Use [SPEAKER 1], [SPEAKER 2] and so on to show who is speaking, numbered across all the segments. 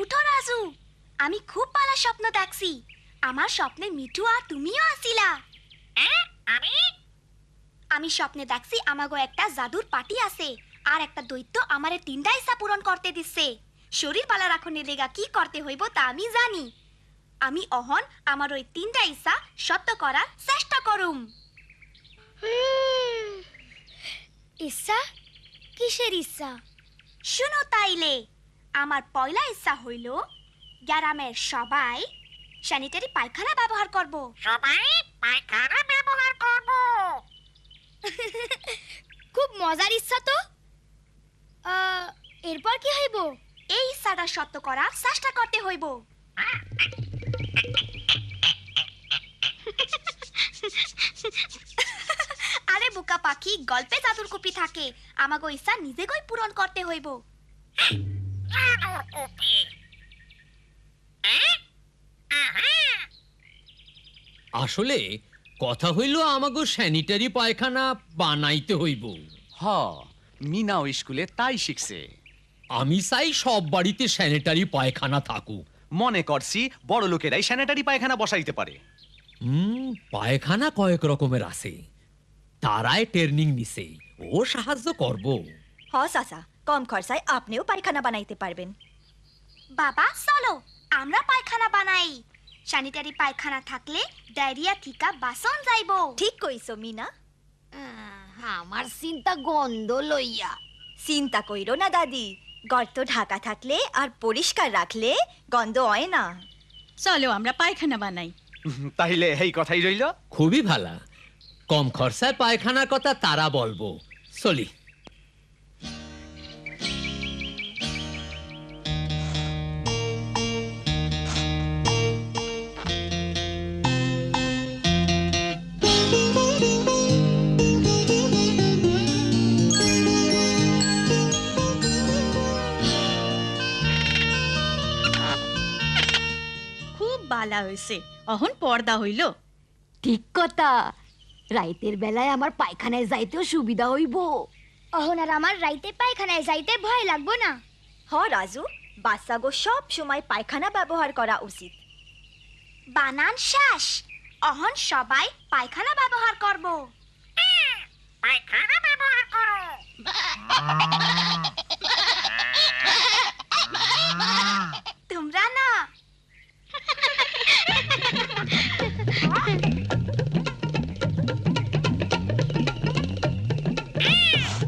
[SPEAKER 1] উঠো রাজু, আমি খুব পালা স্বপ্ন দেখছি। আমার স্বপ্নে মিঠু আর তুমিও আসিলা। আমি স্বপ্নে দেখছি আমাগো একটা জাদুর পার্টি আছে, আর একটা দৈত্য আমারে 3টা ইচ্ছা পূরণ করতে দিচ্ছে। শরীর পালা রাখনের লেগা কি করতে হইব তা আমি জানি। আমি অহন আমার ওই 3টা ইচ্ছা সত্য করার চেষ্টা করুম। ইচ্ছা? কিসের ইচ্ছা? শুনো তাইলে, আমার পয়লা ইচ্ছা হইল গ্রামের সবাই স্যানিটারি পায়খানা ব্যবহার করব।
[SPEAKER 2] সবাই পায়খানা ব্যবহার করব।
[SPEAKER 1] খুব মজার ইচ্ছা তো। এরপর কি হইব? এই ইচ্ছাটা সত্য করার চেষ্টা করতে হইব। আরে বোকা পাখি, গল্পে জাদুর কপি থাকে, আমাগো ইচ্ছা নিজেগই পূরণ করতে হইব।
[SPEAKER 2] জাদুর কপি?
[SPEAKER 3] আসলে কথা হইল আমাগো স্যানিটারি পায়খানা বানাইতে হইব।
[SPEAKER 4] হ, মিনাও স্কুলে তাই শিখছে।
[SPEAKER 3] আমি চাই সব বাড়িতে স্যানিটারি পায়খানা থাকুক।
[SPEAKER 4] মনে করছি বড় লোকেরাই স্যানিটারি পায়খানা বসাইতে পারে।
[SPEAKER 3] পায়খানা কয়েক রকমের আছে, তারাই ট্রেনিং নিছে, ও সাহায্য করব।
[SPEAKER 5] হ চাচা, কম খরচায় আপনিও পায়খানা বানাইতে পারবেন।
[SPEAKER 1] বাবা চলো আমরা পায়খানা বানাই। স্যানিটারি পায়খানা থাকলে ডায়রিয়া থিকা বাসন যাইব।
[SPEAKER 5] ঠিক কইছো মিনা।
[SPEAKER 6] আমার চিন্তা গন্ধ লইয়া।
[SPEAKER 5] চিন্তা কইরো না দাদি, গর্ত ঢাকা থাকলে আর পরিষ্কার রাখলে গন্ধ হয় না।
[SPEAKER 7] চলো আমরা পায়খানা বানাই।
[SPEAKER 4] তাইলে এই কথাই রইল।
[SPEAKER 3] খুবই ভালা, কম খরচায় পায়খানার কথা তারা বলবো। চলি।
[SPEAKER 7] খুব বালা হইছে, অহন পর্দা হইল।
[SPEAKER 6] ঠিক কথা, রাইতের বেলায় আমার পায়খানায় যাইতেও সুবিধা হইব।
[SPEAKER 1] অহন আর আমার রাইতে পায়খানায় যাইতে ভয় লাগবো না।
[SPEAKER 5] হ রাজু, বাচ্চাগো সব সময় পায়খানা ব্যবহার করা উচিত।
[SPEAKER 1] বানান শেষ, অহন সবাই পায়খানা ব্যবহার করব।
[SPEAKER 2] পায়খানা ব্যবহার করো।
[SPEAKER 1] তোমরা না।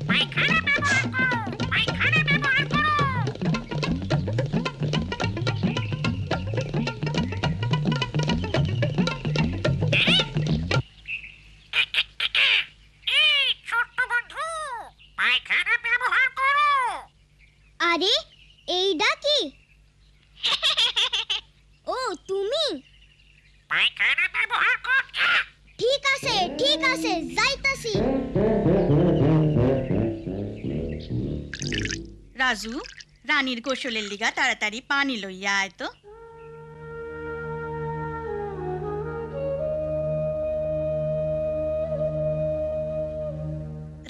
[SPEAKER 2] পায়খানা ব্যবহার করো। পায়খানা ব্যবহার করো। এই ছোট্ট বন্ধু, পায়খানা ব্যবহার করো।
[SPEAKER 1] আরে এইডা কি? ও তুমি?
[SPEAKER 2] পায়খানা ব্যবহার করছো?
[SPEAKER 1] ঠিক আছে যাইতাছি।
[SPEAKER 7] রাজু, রানীর গোসলের লিগা তাড়াতাড়ি পানি লইয়া আয় তো।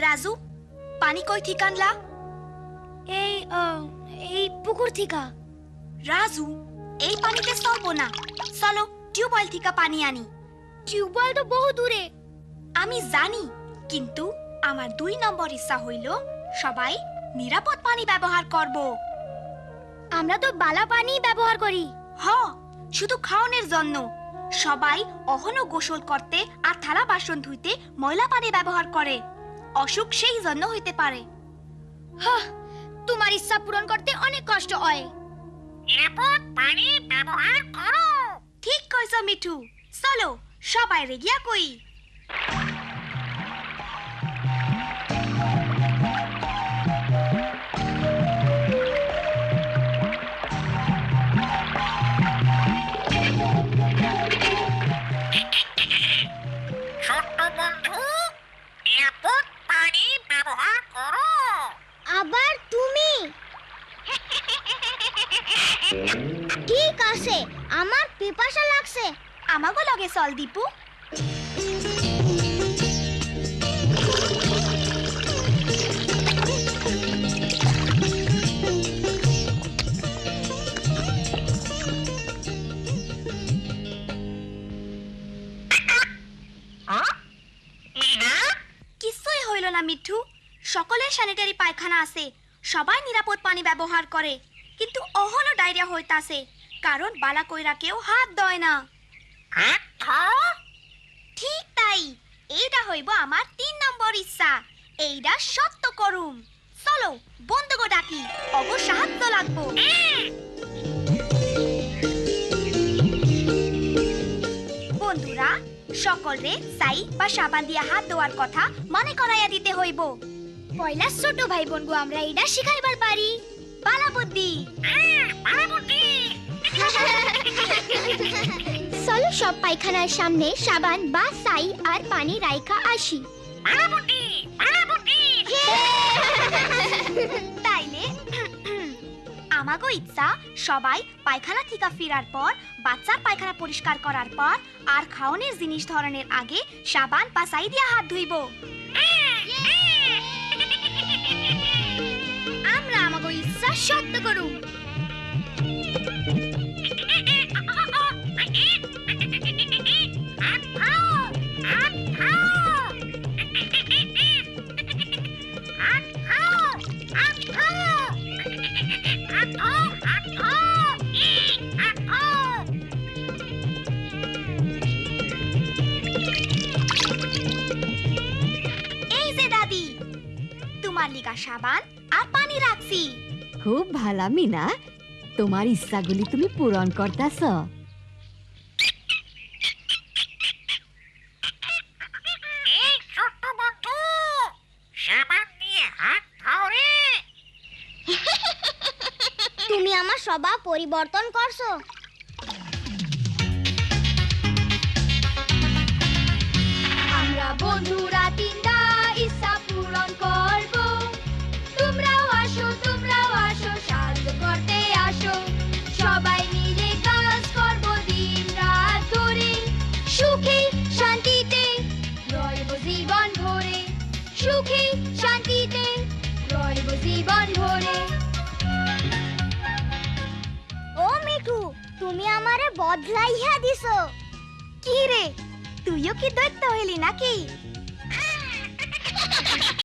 [SPEAKER 1] রাজু, পানি কই থেকে আনলা? এই পুকুর থেকে। রাজু, এই পানিতে চলবো না, চলো টিউবওয়েল থেকে পানি আনি। টিউবওয়েল তো বহু দূরে। আমি জানি, কিন্তু আমার 2 নম্বর ইচ্ছা হইল সবাই নিরাপদ পানি ব্যবহার করব। আমরা তো বালা পানি ব্যবহার করি। হ, শুধু খাওয়ানোর জন্য। সবাই অহনো গোসল করতে আর থালা বাসন ধুইতে ময়লা পানি ব্যবহার করে, অসুখ সেই জন্য হইতে পারে। তোমার ইচ্ছা পূরণ করতে অনেক কষ্ট হয়।
[SPEAKER 2] নিরাপদ পানি ব্যবহার করো।
[SPEAKER 1] ঠিক কইছো মিঠু, চলো সবাই রেগিয়া কই।
[SPEAKER 2] ছোট্ট বন্ধু, নিরাপদ পানি ব্যবহার করো।
[SPEAKER 1] আবার তুমি? ঠিক আছে, আমার পিপাসা লাগছে। আমাগো লগে চল দীপু। হইল না মিঠু, সকলের স্যানিটারি পায়খানা আছে, সবাই নিরাপদ পানি ব্যবহার করে, কিন্তু অহনো ডায়রিয়া হইতাছে কারণ বালা কইরা কেউ হাত দয় না। ঠিক তাই, এইটা হইব আমার 3 নম্বর ইচ্ছা। এইটা সত্য করুম। চলো বন্ধুগো ডাকি, অব সাহায্য লাগবো। বন্ধুরা, সকলরে ছাই বা সাবান দিয়া হাত ধোয়ার কথা মনে করাইয়া দিতে হইব। পয়লা ছোট ভাই বোনগো আমরা এইটা শিখাইবার পারি। বালা বুদ্ধি।
[SPEAKER 8] চলো সব পায়খানার সামনে সাবান বা ছাই আর পানি রাইখা আসি।
[SPEAKER 1] তাইলে আমাগো ইচ্ছা সবাই পায়খানা থেকে ফেরার পর বাচ্চার পায়খানা পরিষ্কার করার পর আর খাওয়ানোর জিনিস ধরনের আগে সাবান বা ছাই দিয়া হাত ধুইব। আমরা আমাগো ইচ্ছা সত্য করুম। এই যে দাদি, তোমার লিগা সাবান আর পানি রাখছি।
[SPEAKER 6] খুব ভালো মিনা, তোমার ইচ্ছাগুলি তুমি পূরণ করতাছ।
[SPEAKER 2] এই ছোট্ট বন্ধু, সাবান দিয়ে হাত ধোও রে।
[SPEAKER 8] তুমি আমার স্বভাব পরিবর্তন করছো। আমরা বন্ধুরা তিনটা ইচ্ছা পূরণ করব। তোমরাও আসো সাহায্য করতে আসো। সবাই মিলে কাজ করব দিন রাত ধরে। সুখে শান্তিতে রইব জীবন ভরে। সুখে শান্তিতে রইব জীবন ভরে। ও মিঠু, তুমি আমারে বদলাইয়া দিছো।
[SPEAKER 1] কি রে, তুইও কি দৈত্য হইলি নাকি?